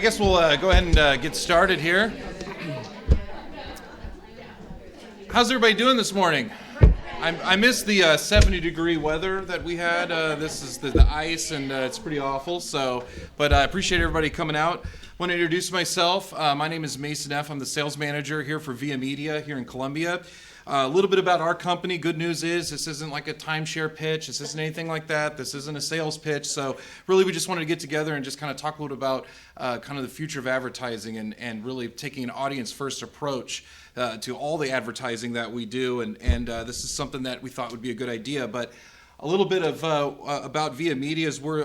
I guess we'll go ahead and get started here. How's everybody doing this morning? I missed the 70-degree weather that we had. This is the ice, and it's pretty awful. But I appreciate everybody coming out. I want to introduce myself. My name is Mason F. I'm the sales manager here for Via Media here in Columbia. A little bit about our company. Good news is this isn't like a timeshare pitch. This isn't anything like that. This isn't a sales pitch. So really we just wanted to get together and just kind of talk a little about kind of the future of advertising and really taking an audience first approach to all the advertising that we do. And this is something that we thought would be a good idea. But a little bit of about Via Media is we're,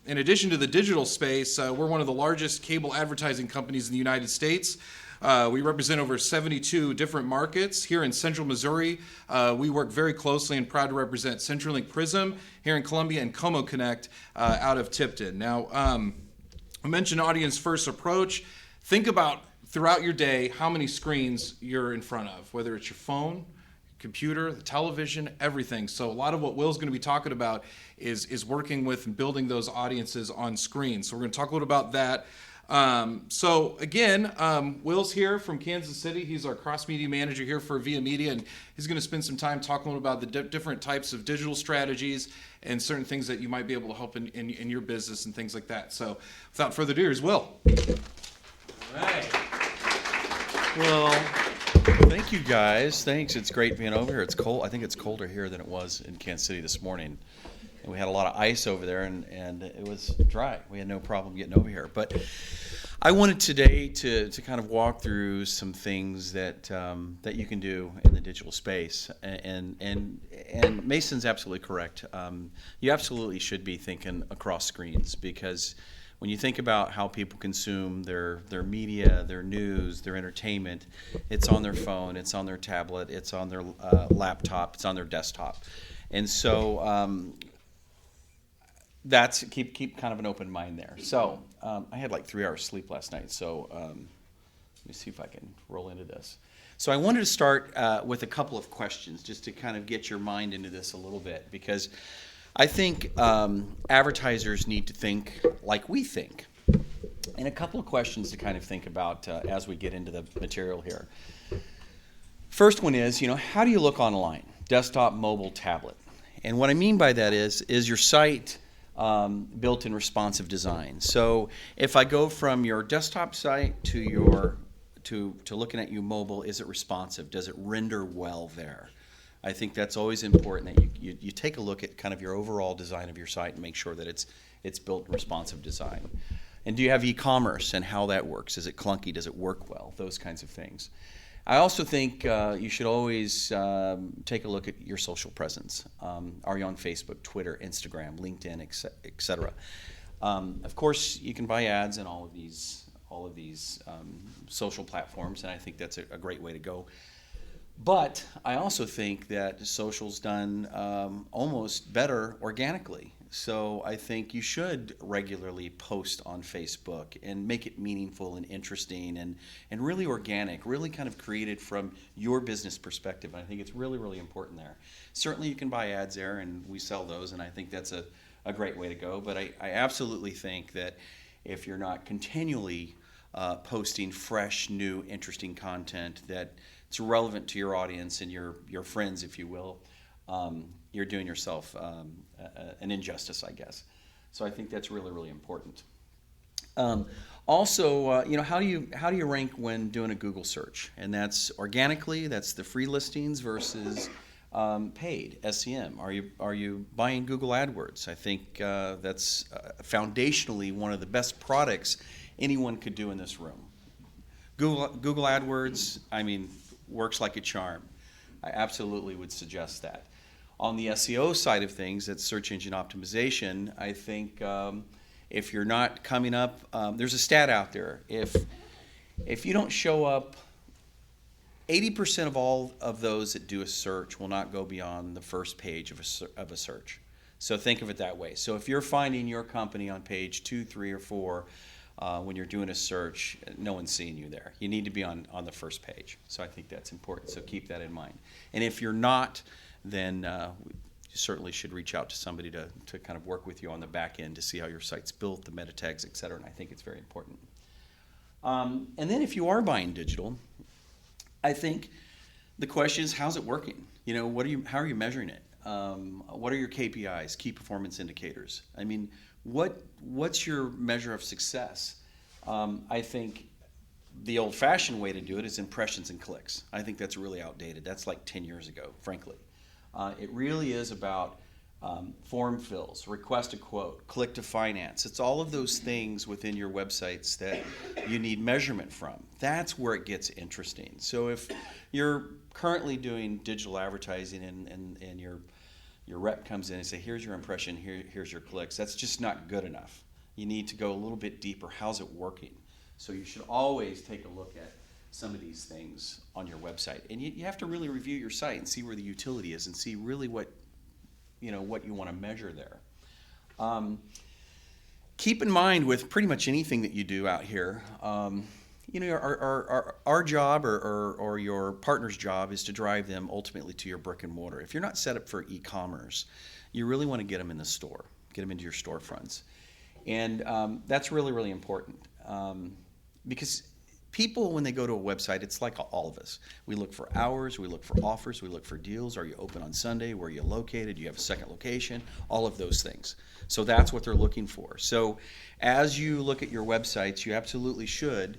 in addition to the digital space, we're one of the largest cable advertising companies in the United States. We represent over 72 different markets here in Central Missouri. We work very closely and proud to represent CenturyLink Prism here in Columbia and Como Connect out of Tipton. Now, I mentioned audience first approach. Think about throughout your day how many screens you're in front of, whether it's your phone, computer, the television, everything. So a lot of what Will's going to be talking about is working with and building those audiences on screen. So we're going to talk a little about that. So again, Will's here from Kansas City. He's our cross-media manager here for Via Media, and he's going to spend some time talking about the different types of digital strategies and certain things that you might be able to help in your business and things like that. So without further ado, here's Will. All right. Well, thank you guys. Thanks. It's great being over here. It's cold. I think it's colder here than it was in Kansas City this morning. And we had a lot of ice over there, and it was dry. We had no problem getting over here. But I wanted today to kind of walk through some things that that you can do in the digital space. And Mason's absolutely correct. You absolutely should be thinking across screens, because when you think about how people consume their media, their news, their entertainment, it's on their phone, it's on their tablet, it's on their laptop, it's on their desktop. And so that's keep kind of an open mind there. So I had like 3 hours sleep last night, so let me see if I can roll into this. So I wanted to start with a couple of questions just to kind of get your mind into this a little bit, because I think advertisers need to think like we think. And a couple of questions to kind of think about as we get into the material here. First one is, how do you look online? Desktop, mobile, tablet. And what I mean by that is your site built in responsive design? So if I go from your desktop site to looking at your mobile, is it responsive? Does it render well there? I think that's always important, that you take a look at kind of your overall design of your site and make sure that it's built in responsive design. And do you have e-commerce and how that works? Is it clunky? Does it work well? Those kinds of things. I also think you should always take a look at your social presence. Are you on Facebook, Twitter, Instagram, LinkedIn, etc.? Of course, you can buy ads in all of these social platforms, and I think that's a great way to go. But I also think that social's done almost better organically. So I think you should regularly post on Facebook and make it meaningful and interesting and really organic, really kind of created from your business perspective. And I think it's really, really important there. Certainly you can buy ads there, and we sell those, and I think that's a great way to go. But I absolutely think that if you're not continually posting fresh, new, interesting content that it's relevant to your audience and your friends, if you will, you're doing yourself an injustice, I guess. So I think that's really, really important. Also, how do you rank when doing a Google search? And that's organically. That's the free listings versus paid SEM. Are you buying Google AdWords? I think that's foundationally one of the best products anyone could do in this room. Google AdWords, works like a charm. I absolutely would suggest that. On the SEO side of things, that's search engine optimization, I think if you're not coming up, there's a stat out there. If you don't show up, 80% of all of those that do a search will not go beyond the first page of a search. So think of it that way. So if you're finding your company on page 2, 3, or 4, when you're doing a search, no one's seeing you there. You need to be on the first page. So I think that's important. So keep that in mind. And if you're not, then you certainly should reach out to somebody to kind of work with you on the back end to see how your site's built, the meta tags, et cetera. And I think it's very important. And then if you are buying digital, I think the question is, how's it working? You know, how are you measuring it? What are your KPIs, key performance indicators? I mean, what's your measure of success? I think the old-fashioned way to do it is impressions and clicks. I think that's really outdated. That's like 10 years ago, frankly. It really is about form fills, request a quote, click to finance. It's all of those things within your websites that you need measurement from. That's where it gets interesting. So if you're currently doing digital advertising and your rep comes in and say, here's your impression, here's your clicks, that's just not good enough. You need to go a little bit deeper. How's it working? So you should always take a look at some of these things on your website. And you have to really review your site and see where the utility is and see really what you want to measure there. Keep in mind with pretty much anything that you do out here, our job or your partner's job is to drive them ultimately to your brick and mortar. If you're not set up for e-commerce, you really want to get them in the store, get them into your storefronts. And that's really, really important because people, when they go to a website, it's like all of us. We look for hours, we look for offers, we look for deals. Are you open on Sunday? Where are you located? Do you have a second location? All of those things. So that's what they're looking for. So as you look at your websites, you absolutely should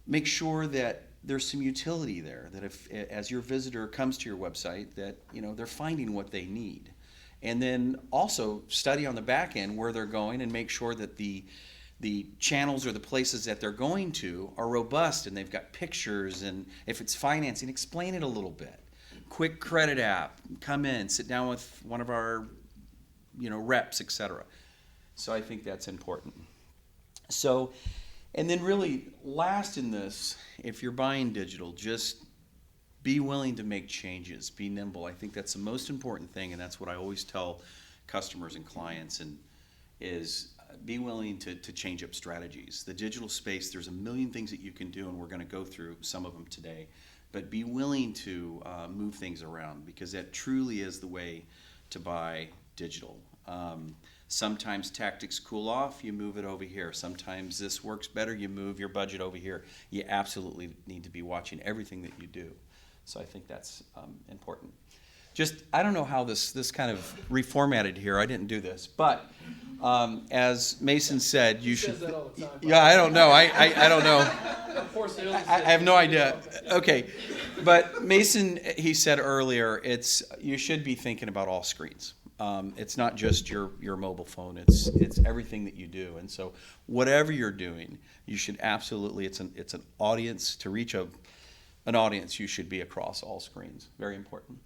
make sure that there's some utility there, that if as your visitor comes to your website, that they're finding what they need. And then also study on the back end where they're going and make sure that the channels or the places that they're going to are robust and they've got pictures, and if it's financing, explain it a little bit. Quick credit app, come in, sit down with one of our reps, etc. So I think that's important. So, and then really last in this, if you're buying digital, just be willing to make changes, be nimble. I think that's the most important thing, and that's what I always tell customers and clients, and is be willing to change up strategies. The digital space, there's a million things that you can do, and we're going to go through some of them today, but be willing to move things around, because that truly is the way to buy digital. Sometimes tactics cool off, you move it over here. Sometimes this works better, you move your budget over here. You absolutely need to be watching everything that you do. So I think that's important. I don't know how this kind of reformatted here. I didn't do this, but as Mason said, you should. Says that all the time, yeah, I don't know. I don't know. I I have no idea. Okay, but Mason, he said earlier, you should be thinking about all screens. It's not just your mobile phone. It's everything that you do. And so whatever you're doing, you should absolutely. It's an audience. To reach an audience, you should be across all screens. Very important.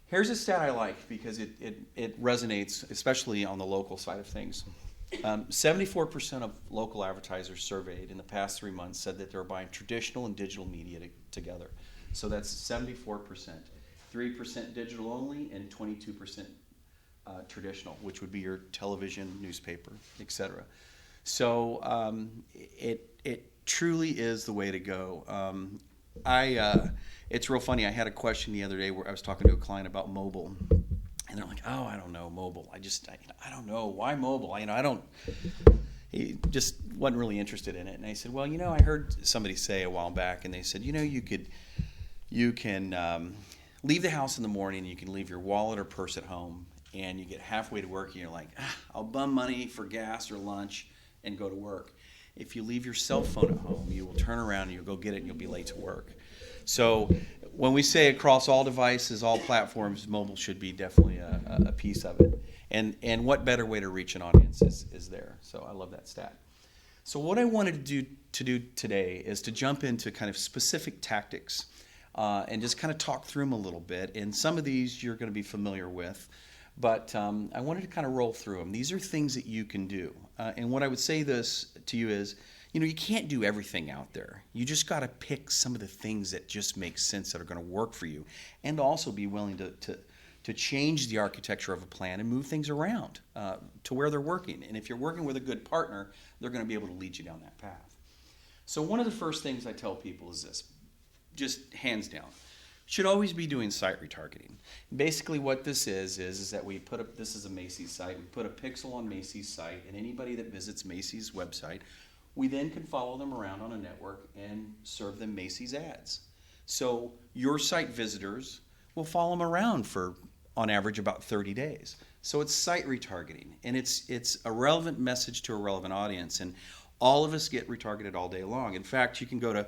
Here's a stat I like because it resonates, especially on the local side of things. 74% of local advertisers surveyed in the past 3 months said that they're buying traditional and digital media together. So that's 74%. 3% digital only and 22% traditional, which would be your television, newspaper, etc. So it truly is the way to go. It's real funny. I had a question the other day where I was talking to a client about mobile, and they're like, "Oh, I don't know mobile. I don't know why mobile. He just wasn't really interested in it." And I said, "Well, I heard somebody say a while back, and they said, you can leave the house in the morning, and you can leave your wallet or purse at home, and you get halfway to work, and you're like, I'll bum money for gas or lunch and go to work. If you leave your cell phone at home, you will turn around and you'll go get it and you'll be late to work." So when we say across all devices, all platforms, mobile should be definitely a piece of it. And what better way to reach an audience is there. So I love that stat. So what I wanted to do today is to jump into kind of specific tactics and just kind of talk through them a little bit. And some of these you're going to be familiar with. But I wanted to kind of roll through them. These are things that you can do. And what I would say this to you is, you can't do everything out there. You just got to pick some of the things that just make sense, that are going to work for you, and also be willing to change the architecture of a plan and move things around to where they're working. And if you're working with a good partner, they're going to be able to lead you down that path. So one of the first things I tell people is this, just hands down. Should always be doing site retargeting. Basically what this is that we put up, this is a Macy's site, we put a pixel on Macy's site, and anybody that visits Macy's website we then can follow them around on a network and serve them Macy's ads. So your site visitors will follow them around for, on average, about 30 days. So it's site retargeting, and it's a relevant message to a relevant audience, and all of us get retargeted all day long. In fact, you can go to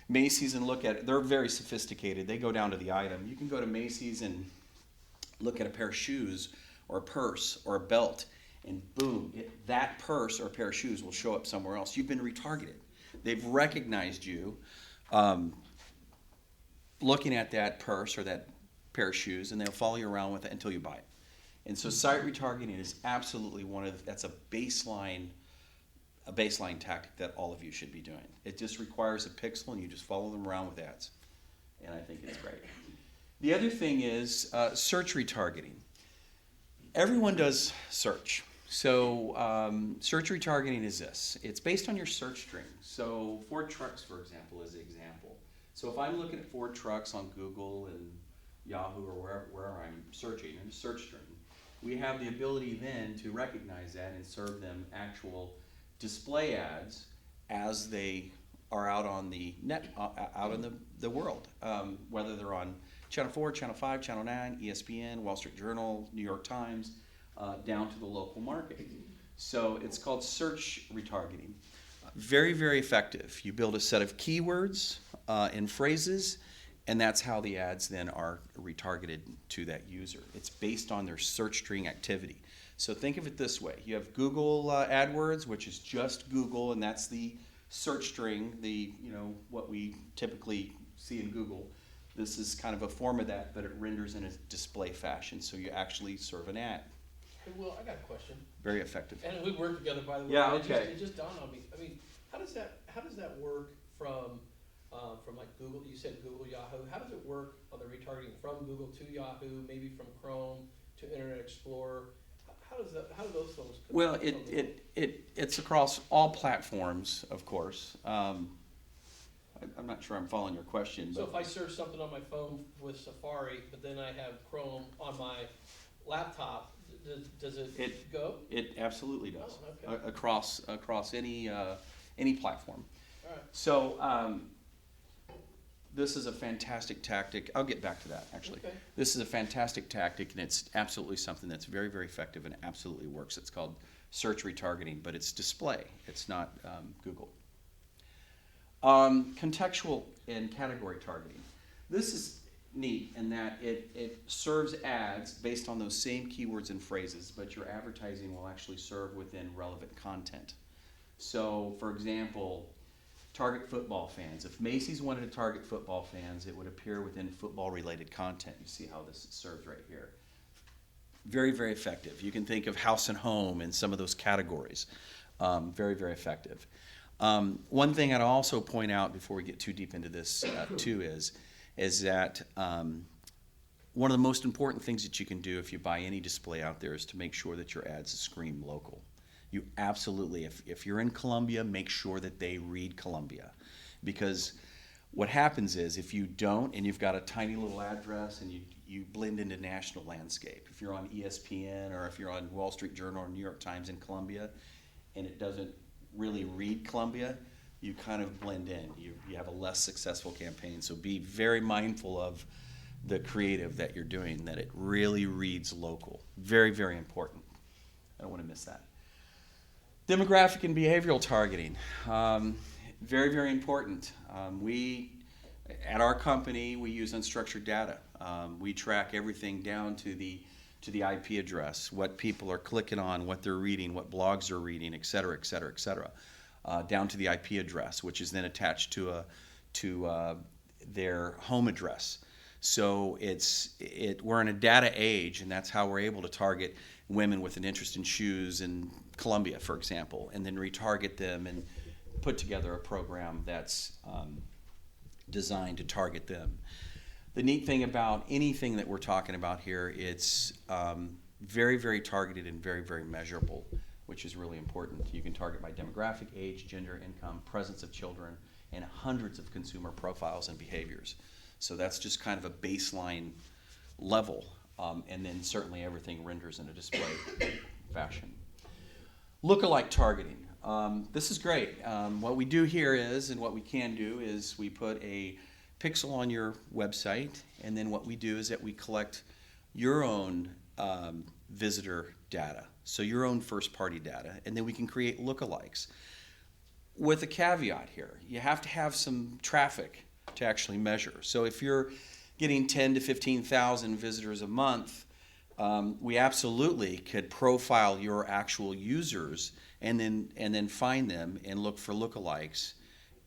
Macy's and look at it. They're very sophisticated. They go down to the item. You can go to Macy's and look at a pair of shoes or a purse or a belt, and boom, that purse or a pair of shoes will show up somewhere else. You've been retargeted. They've recognized you looking at that purse or that pair of shoes, and they'll follow you around with it until you buy it. And so site retargeting is absolutely that's a baseline tactic that all of you should be doing. It just requires a pixel, and you just follow them around with ads. And I think it's great. The other thing is search retargeting. Everyone does search. So search retargeting is this. It's based on your search string. So Ford trucks, for example, is an example. So if I'm looking at Ford trucks on Google and Yahoo or wherever I'm searching in a search string, we have the ability then to recognize that and serve them actual display ads as they are out on the net, out in the world, whether they're on Channel 4, Channel 5, Channel 9, ESPN, Wall Street Journal, New York Times, down to the local market. So it's called search retargeting. Very, very effective. You build a set of keywords and phrases, and that's how the ads then are retargeted to that user. It's based on their search string activity. So think of it this way. You have Google AdWords, which is just Google, and that's the search string, what we typically see in Google. This is kind of a form of that, but it renders in a display fashion, so you actually serve an ad. Hey, Will, I got a question. Very effective. And we work together, by the way. Yeah, okay. It just dawned on me. I mean, how does that work from like Google? You said Google, Yahoo. How does it work on the retargeting from Google to Yahoo, maybe from Chrome to Internet Explorer? How do those things? Well, it's across all platforms, of course. I'm not sure I'm following your question. So but if I search something on my phone with Safari, but then I have Chrome on my laptop, does it go? It absolutely does. Oh, okay. Across any platform. All right. So this is a fantastic tactic. I'll get back to that, actually. Okay. This is a fantastic tactic, and it's absolutely something that's very, very effective and absolutely works. It's called search retargeting, but it's display. It's not Google. Contextual and category targeting. This is neat in that it serves ads based on those same keywords and phrases, but your advertising will actually serve within relevant content. So, for example, target football fans. If Macy's wanted to target football fans, it would appear within football-related content. You see how this is served right here. Very, very effective. You can think of house and home in some of those categories. Very, very effective. One thing I'd also point out before we get too deep into this too is that one of the most important things that you can do if you buy any display out there is to make sure that your ads scream local. You absolutely, if you're in Columbia, make sure that they read Columbia. Because what happens is if you don't and you've got a tiny little address and you blend into national landscape, if you're on ESPN or if you're on Wall Street Journal or New York Times in Columbia and it doesn't really read Columbia, you kind of blend in. You have a less successful campaign. So be very mindful of the creative that you're doing, that it really reads local. Very, very important. I don't want to miss that. Demographic and behavioral targeting. Very, very important. At our company, we use unstructured data. We track everything down to the IP address, what people are clicking on, what they're reading, what blogs they're reading, et cetera, et cetera, et cetera, down to the IP address, which is then attached to their home address. So we're in a data age, and that's how we're able to target women with an interest in shoes in Columbia, for example, and then retarget them and put together a program that's designed to target them. The neat thing about anything that we're talking about here, it's very, very targeted and very, very measurable, which is really important. You can target by demographic, age, gender, income, presence of children, and hundreds of consumer profiles and behaviors. So that's just kind of a baseline level, and then certainly everything renders in a display fashion. Lookalike targeting. This is great. What we do here is, and what we can do is we put a pixel on your website, and then what we do is that we collect your own visitor data, so your own first-party data, and then we can create lookalikes. With a caveat here, you have to have some traffic to actually measure. So if you're getting 10 to 15,000 visitors a month, we absolutely could profile your actual users and then find them and look for lookalikes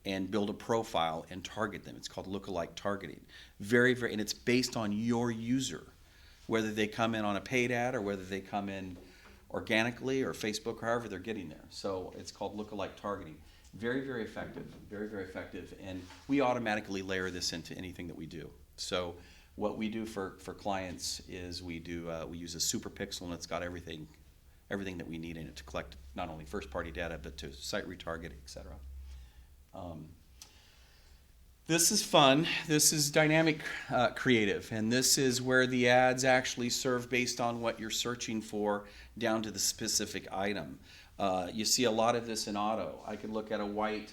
and build a profile and target them. It's called lookalike targeting. And it's based on your user, whether they come in on a paid ad or whether they come in organically or Facebook or however they're getting there. So it's called lookalike targeting. Very, very effective, very, very effective. And we automatically layer this into anything that we do. So what we do for clients is we use a super pixel, and it's got everything that we need in it to collect not only first-party data, but to site retarget, etc. This is fun. This is dynamic creative, and this is where the ads actually serve based on what you're searching for down to the specific item. You see a lot of this in auto. I could look at a white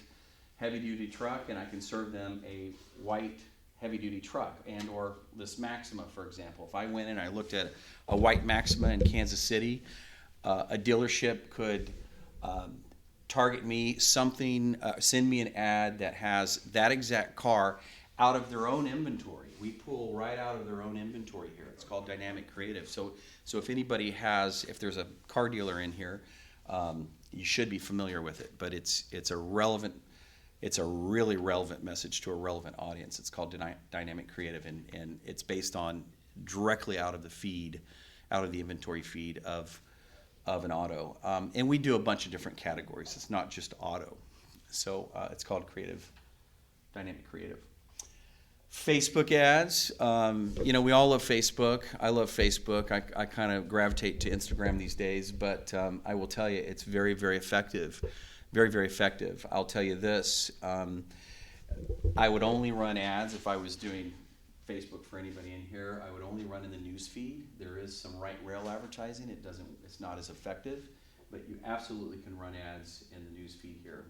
heavy-duty truck, and I can serve them a white heavy-duty truck, and or this Maxima, for example. If I went and I looked at a white Maxima in Kansas City, a dealership could target me something, send me an ad that has that exact car out of their own inventory. We pull right out of their own inventory here. It's called dynamic creative. So if anybody if there's a car dealer in here, you should be familiar with it. But it's a really relevant message to a relevant audience. It's called dynamic creative, and it's based on directly out of the feed, out of the inventory feed of an auto. And we do a bunch of different categories. It's not just auto. So it's called dynamic creative. Facebook ads. We all love Facebook. I love Facebook. I kind of gravitate to Instagram these days, but I will tell you it's very, very effective. Very, very effective. I'll tell you this. I would only run ads if I was doing Facebook for anybody in here. I would only run in the news feed. There is some right rail advertising. It's not as effective, but you absolutely can run ads in the news feed here.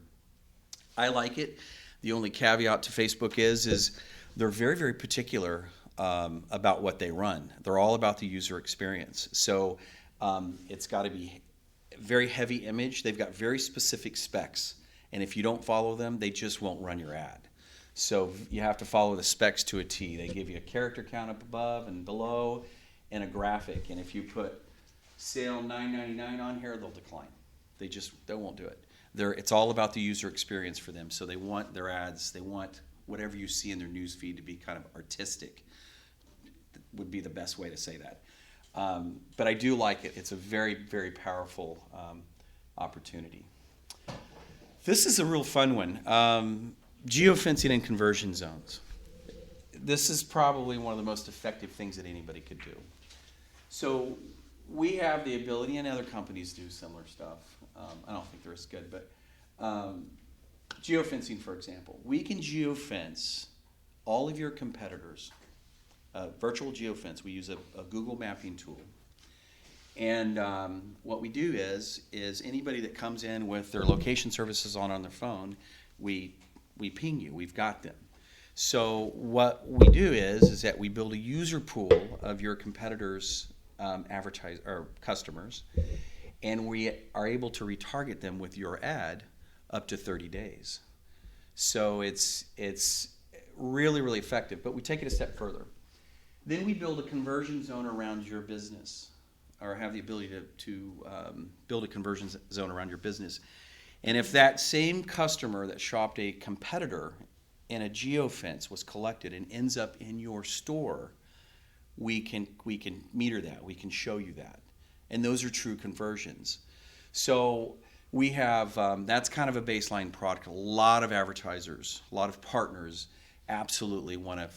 I like it. The only caveat to Facebook is they're very, very particular about what they run. They're all about the user experience. So it's got to be very heavy image. They've got very specific specs, and if you don't follow them, they just won't run your ad. So you have to follow the specs to a T. They give you a character count up above and below and a graphic, and if you put sale $9.99 on here, they'll decline. They won't do it. It's all about the user experience for them. So they want their ads, they want whatever you see in their news feed to be kind of artistic, would be the best way to say that. But I do like it. It's a very, very powerful opportunity. This is a real fun one. Geofencing and conversion zones. This is probably one of the most effective things that anybody could do. So we have the ability, and other companies do similar stuff. I don't think they're as good, but geofencing, for example. We can geofence all of your competitors. Virtual geofence. We use a Google mapping tool. And what we do is anybody that comes in with their location services on their phone, we ping you. We've got them. So what we do is that we build a user pool of your competitors' customers, and we are able to retarget them with your ad up to 30 days. So it's really, really effective. But we take it a step further. Then we build a conversion zone around your business, or have the ability to build a conversion zone around your business. And if that same customer that shopped a competitor in a geofence was collected and ends up in your store, we can meter that. We can show you that. And those are true conversions. So we have, that's kind of a baseline product. A lot of advertisers, a lot of partners absolutely want to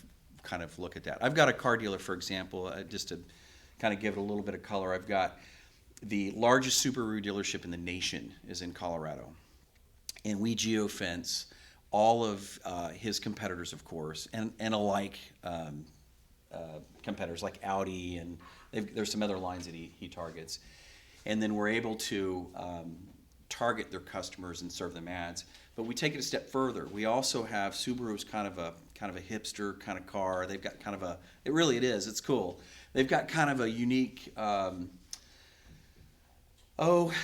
kind of look at that. I've got a car dealer, for example, just to kind of give it a little bit of color. I've got the largest Subaru dealership in the nation is in Colorado. And we geofence all of his competitors, of course, and alike competitors like Audi, and there's some other lines that he targets. And then we're able to target their customers and serve them ads. But we take it a step further. We also have Subaru's kind of a hipster kind of car. They've got kind of a, it is, it's cool. They've got kind of a unique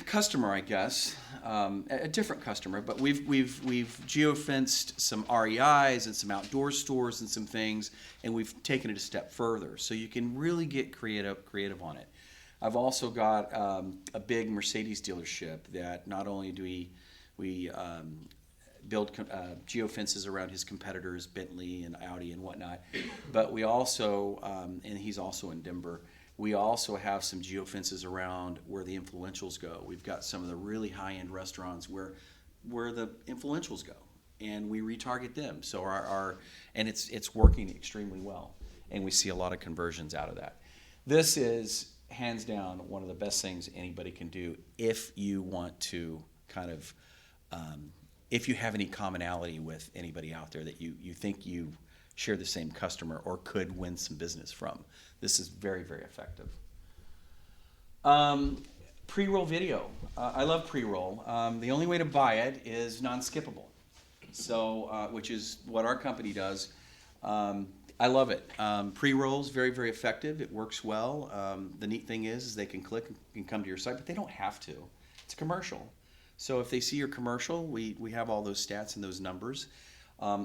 customer, I guess, a different customer. But we've geofenced some REIs and some outdoor stores and some things, and we've taken it a step further. So you can really get creative on it. I've also got a big Mercedes dealership that not only do we build geofences around his competitors, Bentley and Audi and whatnot, but we also, and he's also in Denver, we also have some geofences around where the influentials go. We've got some of the really high-end restaurants where the influentials go, and we retarget them. So and it's working extremely well, and we see a lot of conversions out of that. This is hands down one of the best things anybody can do if you want to kind of, if you have any commonality with anybody out there that you think you share the same customer or could win some business from. This is very, very effective. Pre-roll video. I love pre-roll. The only way to buy it is non-skippable, so which is what our company does. I love it. Pre-roll's very, very effective. It works well. The neat thing is they can click and come to your site, but they don't have to. It's a commercial. So if they see your commercial, we have all those stats and those numbers.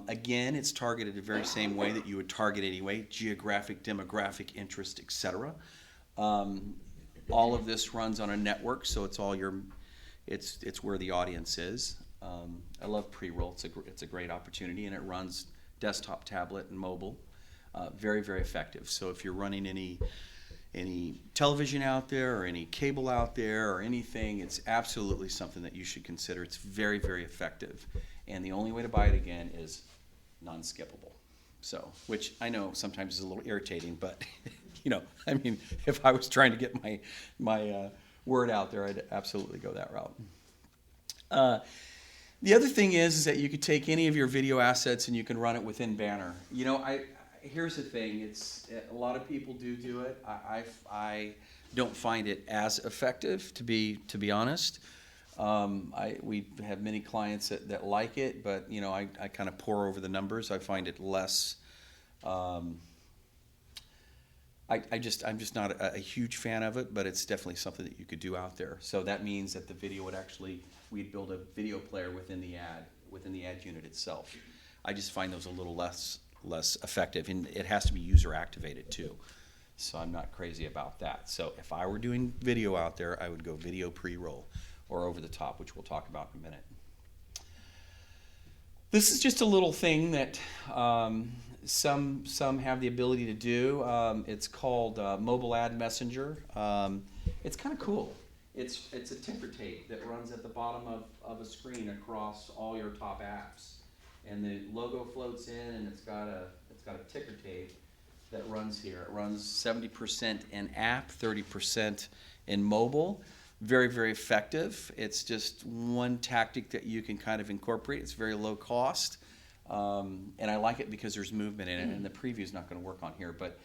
Again, it's targeted the very same way that you would target anyway, geographic, demographic, interest, etc. All of this runs on a network, so it's all it's where the audience is. I love pre-roll. It's a great opportunity, and it runs desktop, tablet, and mobile. Very, very effective. So if you're running any television out there or any cable out there or anything, it's absolutely something that you should consider. It's very, very effective. And the only way to buy it again is non-skippable. So, which I know sometimes is a little irritating, but I mean, if I was trying to get my word out there, I'd absolutely go that route. The other thing is that you could take any of your video assets and you can run it within Banner. Here's the thing: it's a lot of people do it. I don't find it as effective, to be honest. We have many clients that like it, but I kind of pore over the numbers. I find it less. I'm just not a huge fan of it, but it's definitely something that you could do out there. So that means that the video we'd build a video player within the ad unit itself. I just find those a little less effective, and it has to be user activated too. So I'm not crazy about that. So if I were doing video out there, I would go video pre-roll or over the top, which we'll talk about in a minute. This is just a little thing that some have the ability to do. It's called Mobile Ad Messenger. It's kind of cool. It's a ticker tape that runs at the bottom of a screen across all your top apps. And the logo floats in, and it's got a ticker tape that runs here. It runs 70% in app, 30% in mobile. Very, very effective. It's just one tactic that you can kind of incorporate. It's very low cost, and I like it because there's movement in it. And the preview is not going to work on here, but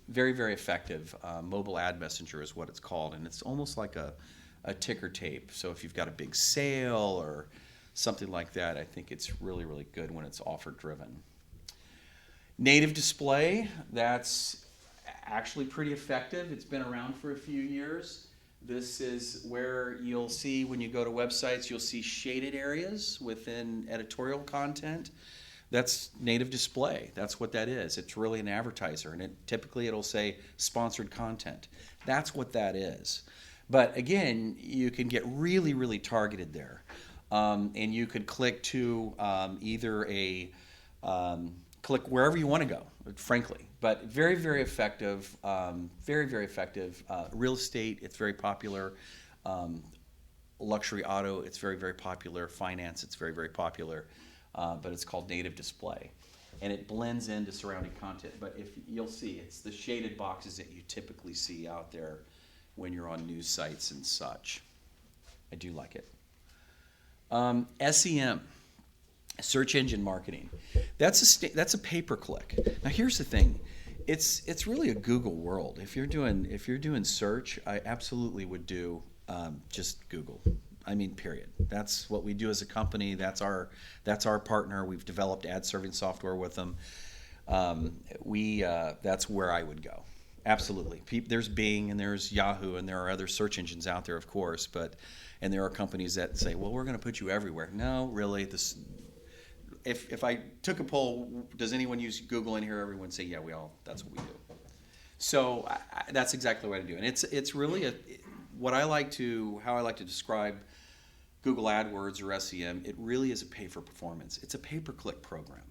very, very effective. Mobile Ad Messenger is what it's called, and it's almost like a ticker tape. So if you've got a big sale or something like that, I think it's really, really good when it's offer driven. Native display, that's actually pretty effective. It's been around for a few years. This is where you'll see, when you go to websites, you'll see shaded areas within editorial content. That's native display. That's what that is. It's really an advertiser, and typically it'll say sponsored content. That's what that is. But again, you can get really, really targeted there. And you could click to either click wherever you want to go, frankly. But very, very effective. Very, very effective. Real estate, it's very popular. Luxury auto, it's very, very popular. Finance, it's very, very popular. But it's called native display. And it blends into surrounding content. But if you'll see, it's the shaded boxes that you typically see out there when you're on news sites and such. I do like it. SEM, search engine marketing. That's a pay-per-click. Now here's the thing, it's really a Google world. If you're doing search, I absolutely would do just Google. I mean, period. That's what we do as a company. That's our partner. We've developed ad serving software with them. That's where I would go. Absolutely. There's Bing and there's Yahoo and there are other search engines out there, of course, and there are companies that say, well, we're going to put you everywhere. No, really. If I took a poll, does anyone use Google in here? Everyone say, yeah, that's what we do. So that's exactly what I do. And it's really how I like to describe Google AdWords or SEM, it really is a pay for performance. It's a pay-per-click program.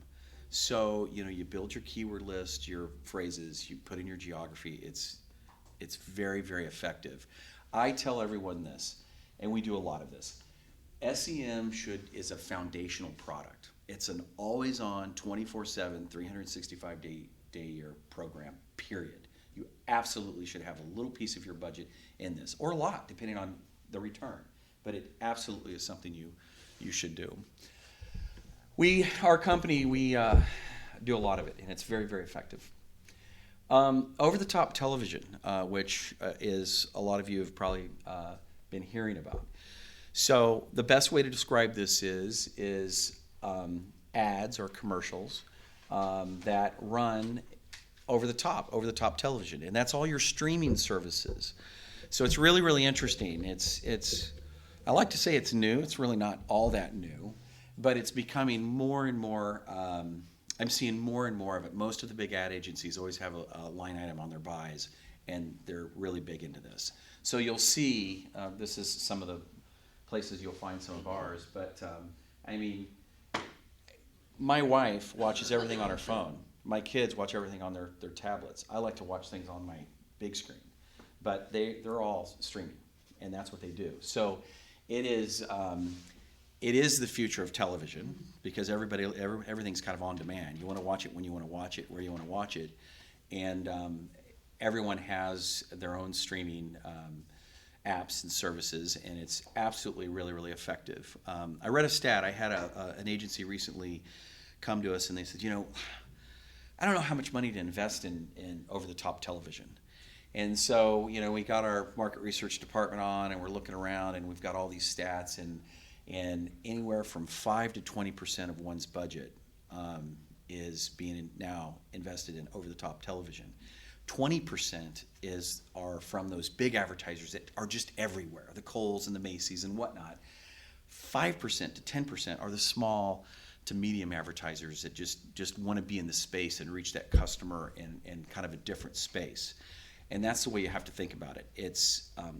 So, you build your keyword list, your phrases, you put in your geography. It's very, very effective. I tell everyone this, and we do a lot of this. SEM is a foundational product. It's an always-on, 24/7, 365-day-year program, period. You absolutely should have a little piece of your budget in this, or a lot, depending on the return. But it absolutely is something you should do. Our company, we do a lot of it, and it's very, very effective. Over-the-top television, which is a lot of you have probably been hearing about. So the best way to describe this is ads or commercials that run over the top television, and that's all your streaming services. So it's really, really interesting. I like to say it's new. It's really not all that new, but it's becoming more and more. I'm seeing more and more of it. Most of the big ad agencies always have a line item on their buys, and they're really big into this. So you'll see, this is some of the places you'll find some of ours, but I mean, my wife watches everything on her phone. My kids watch everything on their tablets. I like to watch things on my big screen, but they're all streaming, and that's what they do. So it is the future of television because everything's kind of on demand. You want to watch it when you want to watch it, where you want to watch it, and everyone has their own streaming apps and services, and it's absolutely really, really effective. I read a stat. I had an agency recently come to us, and they said, I don't know how much money to invest in over-the-top television. And so, we got our market research department on, and we're looking around, and we've got all these stats, and anywhere from 5 to 20% of one's budget is being now invested in over-the-top television. 20% are from those big advertisers that are just everywhere, the Kohl's and the Macy's and whatnot. 5% to 10% are the small to medium advertisers that just want to be in the space and reach that customer in kind of a different space. And that's the way you have to think about it.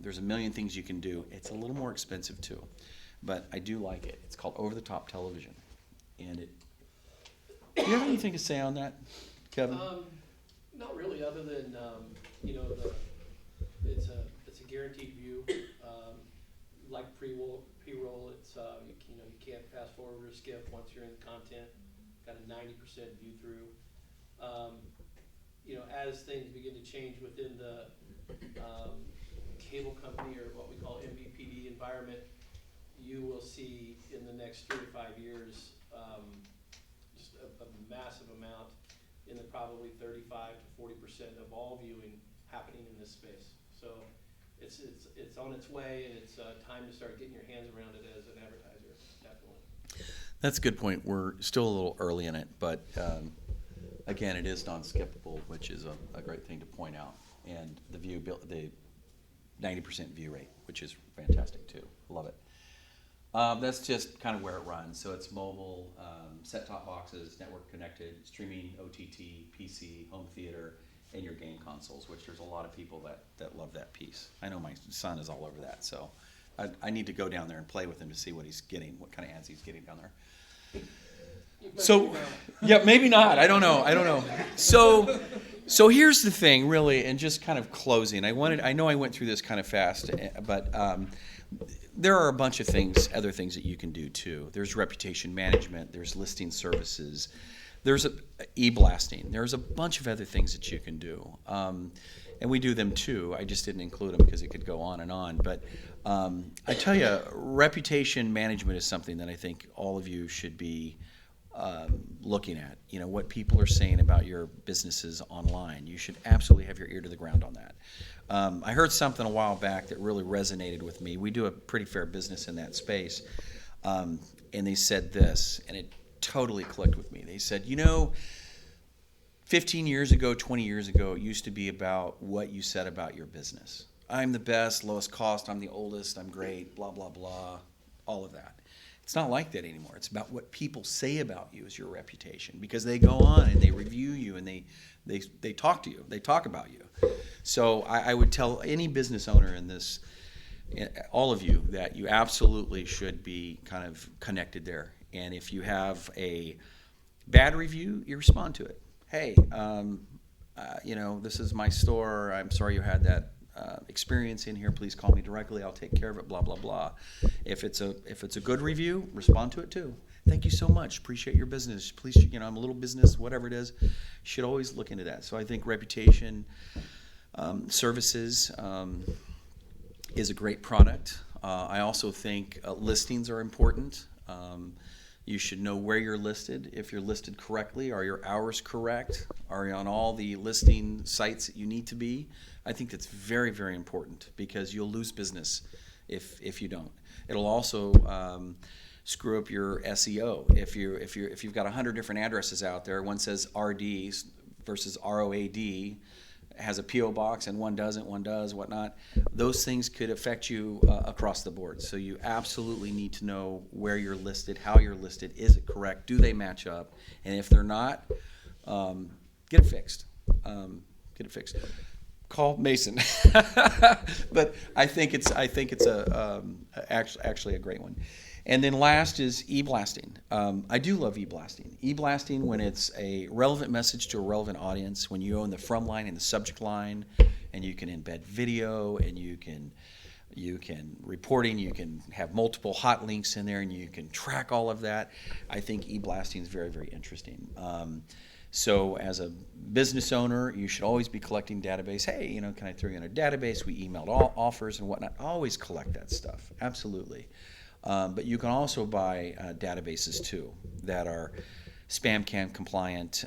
There's a million things you can do. It's a little more expensive too, but I do like it. It's called over-the-top television. And do you have anything to say on that, Kevin? Not really, other than it's a guaranteed view. Like Preroll, it's you can't fast forward or skip once you're in the content. Got a 90% view through. As things begin to change within the cable company or what we call MVPD environment, you will see in the next 3 to 5 years just a massive amount in the probably 35 to 40% of all viewing happening in this space. So it's on its way, and it's time to start getting your hands around it as an advertiser, definitely. That's a good point. We're still a little early in it, but again, it is non-skippable, which is a great thing to point out. And the 90% view rate, which is fantastic too. Love it. That's just kind of where it runs. So it's mobile, set-top boxes, network connected, streaming, OTT, PC, home theater, and your game consoles, which there's a lot of people that love that piece. I know my son is all over that, so I need to go down there and play with him to see what he's getting, what kind of ads he's getting down there. So, yeah, maybe not. I don't know. So here's the thing, really, and just kind of closing. I know I went through this kind of fast, but there are a bunch of other things that you can do too. There's reputation management. There's listing services. There's e-blasting. There's a bunch of other things that you can do, and we do them too. I just didn't include them because it could go on and on. But I tell you, reputation management is something that I think all of you should be looking at, what people are saying about your businesses online. You should absolutely have your ear to the ground on that. I heard something a while back that really resonated with me. We do a pretty fair business in that space. And they said this, and it totally clicked with me. They said, 15 years ago, 20 years ago, it used to be about what you said about your business. I'm the best, lowest cost, I'm the oldest, I'm great, blah, blah, blah, all of that. It's not like that anymore. It's about what people say about you as your reputation, because they go on and they review you and they talk to you. They talk about you. So I would tell any business owner in this, all of you, that you absolutely should be kind of connected there. And if you have a bad review, you respond to it. Hey, this is my store. I'm sorry you had that experience in here. Please call me directly. I'll take care of it. Blah blah blah. If it's a good review, respond to it too. Thank you so much. Appreciate your business. Please, I'm a little business, whatever it is. Should always look into that. So I think reputation, services is a great product. I also think listings are important. You should know where you're listed. If you're listed correctly, are your hours correct? Are you on all the listing sites that you need to be? I think that's very, very important, because you'll lose business if you don't. It'll also screw up your SEO. If you've got 100 different addresses out there, one says RD versus ROAD, has a PO box and one doesn't, one does, whatnot. Those things could affect you across the board. So you absolutely need to know where you're listed, how you're listed, is it correct, do they match up, and if they're not, get it fixed. Call Mason. But I think it's actually a great one. And then last is e-blasting. I do love e-blasting. E-blasting when it's a relevant message to a relevant audience, when you own the from line and the subject line, and you can embed video, and you can reporting, you can have multiple hot links in there, and you can track all of that. I think e-blasting is very, very interesting. So as a business owner, you should always be collecting database. Hey, can I throw you in a database? We emailed all offers and whatnot. Always collect that stuff, absolutely. But you can also buy databases too that are spam can compliant,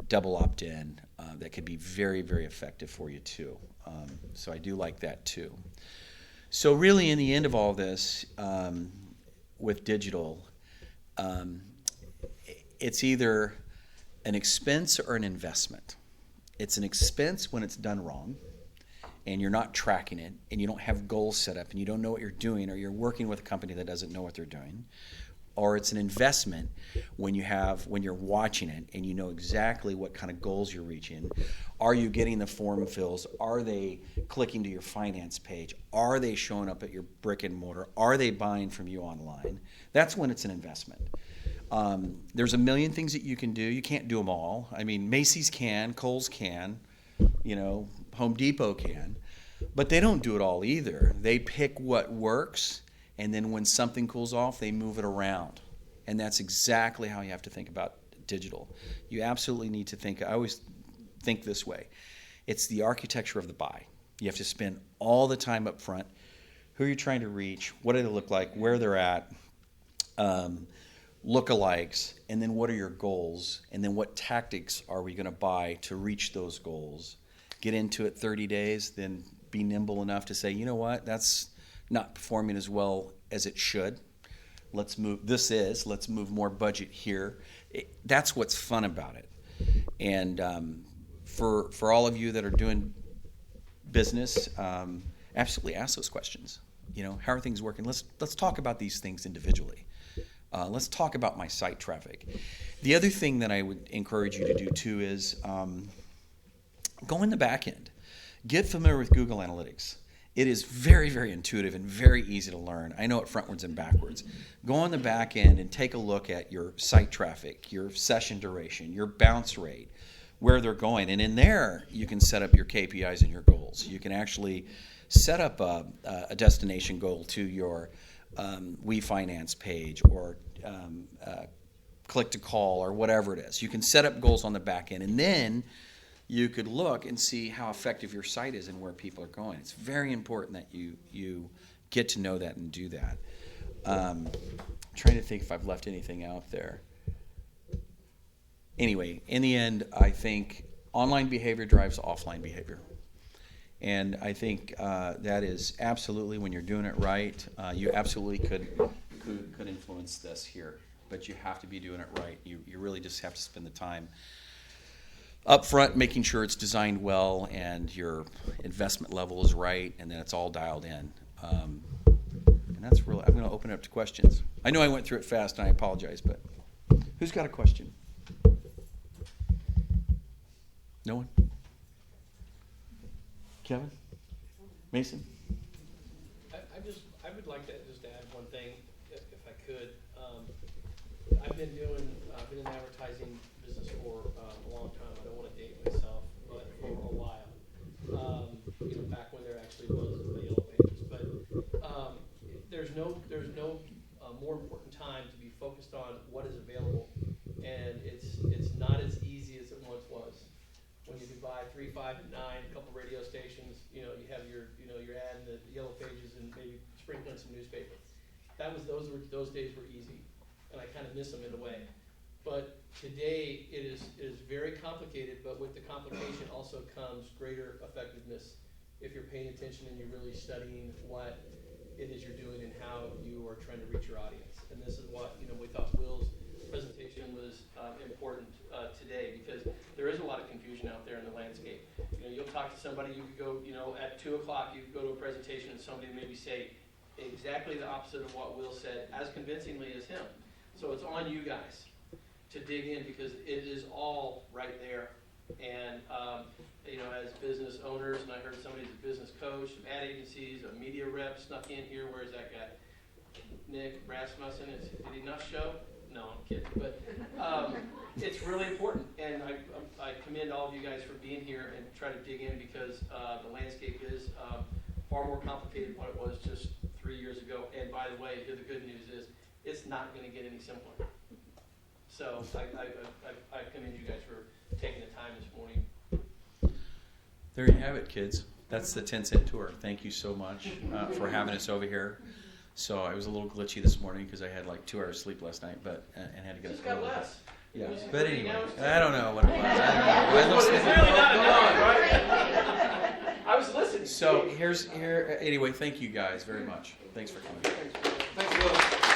double opt-in, that could be very, very effective for you too. So I do like that too. So really in the end of all this, with digital, it's either an expense or an investment. It's an expense when it's done wrong, and you're not tracking it, and you don't have goals set up, and you don't know what you're doing, or you're working with a company that doesn't know what they're doing. Or it's an investment when you're watching it and you know exactly what kind of goals you're reaching. Are you getting the form fills? Are they clicking to your finance page? Are they showing up at your brick and mortar? Are they buying from you online? That's when it's an investment. There's a million things that you can do. You can't do them all. I mean, Macy's can, Kohl's can, Home Depot can, but they don't do it all either. They pick what works, and then when something cools off, they move it around. And that's exactly how you have to think about digital. You absolutely need to think, I always think this way. It's the architecture of the buy. You have to spend all the time up front. Who are you trying to reach? What do they look like? Where they're at? Lookalikes, and then what are your goals, and then what tactics are we going to buy to reach those goals? Get into it 30 days, then be nimble enough to say, you know what, that's not performing as well as it should. Let's move more budget here. That's what's fun about it. And for all of you that are doing business, absolutely ask those questions. How are things working? Let's talk about these things individually. Let's talk about my site traffic. The other thing that I would encourage you to do too is go in the back end. Get familiar with Google Analytics. It is very, very intuitive and very easy to learn. I know it frontwards and backwards. Go on the back end and take a look at your site traffic, your session duration, your bounce rate, where they're going. And in there, you can set up your KPIs and your goals. You can actually set up a destination goal to your WeFinance page or click to call or whatever it is. You can set up goals on the back end, and then you could look and see how effective your site is and where people are going. It's very important that you get to know that and do that. Trying to think if I've left anything out there. anyway, in the end, I think online behavior drives offline behavior. And I think that is absolutely, when you're doing it right, you absolutely could influence this here. But you have to be doing it right. You really just have to spend the time up front, making sure it's designed well and your investment level is right, and then it's all dialed in. And that's really, I'm going to open it up to questions. I know I went through it fast, and I apologize, but who's got a question? No one? Kevin? Mason? I would like to just add one thing, if I could. I've been in advertising business for a long time. I don't want to date myself, but for a while. Back when there actually was the Yellow Pages. But there's no more important time to be focused on what is available, and it's not as easy as it once was. When you could buy 3, 5, and 9, a couple radio stations, you have your ad in the Yellow Pages and maybe sprinkle in some newspaper. Those days were easy, and I kind of miss them in a way. But today it is very complicated, but with the complication also comes greater effectiveness if you're paying attention and you're really studying what it is you're doing and how you are trying to reach your audience. And this is what we thought Will's presentation was important today, because there is a lot of confusion out there in the landscape. You'll talk to somebody, you could go, at 2 o'clock, you could go to a presentation and somebody maybe say exactly the opposite of what Will said, as convincingly as him. So it's on you guys to dig in, because it is all right there. And as business owners, and I heard somebody's a business coach, some ad agencies, a media rep snuck in here. Where's that guy? Nick Rasmussen. Did he not show? No, I'm kidding. But it's really important, and I commend all of you guys for being here and try to dig in, because the landscape is far more complicated than what it was just 3 years ago. And by the way, here the good news is it's not going to get any simpler. So I commend you guys for taking the time this morning. There you have it, kids. That's the 10-cent tour. Thank you so much for having us over here. So I was a little glitchy this morning because I had like 2 hours sleep last night, and had to get Just up. got less. Yeah, but anyway, I don't know what it was. It's really not enough, right? I was listening. So here. Anyway, thank you guys very much. Thanks for coming. Thanks, Will.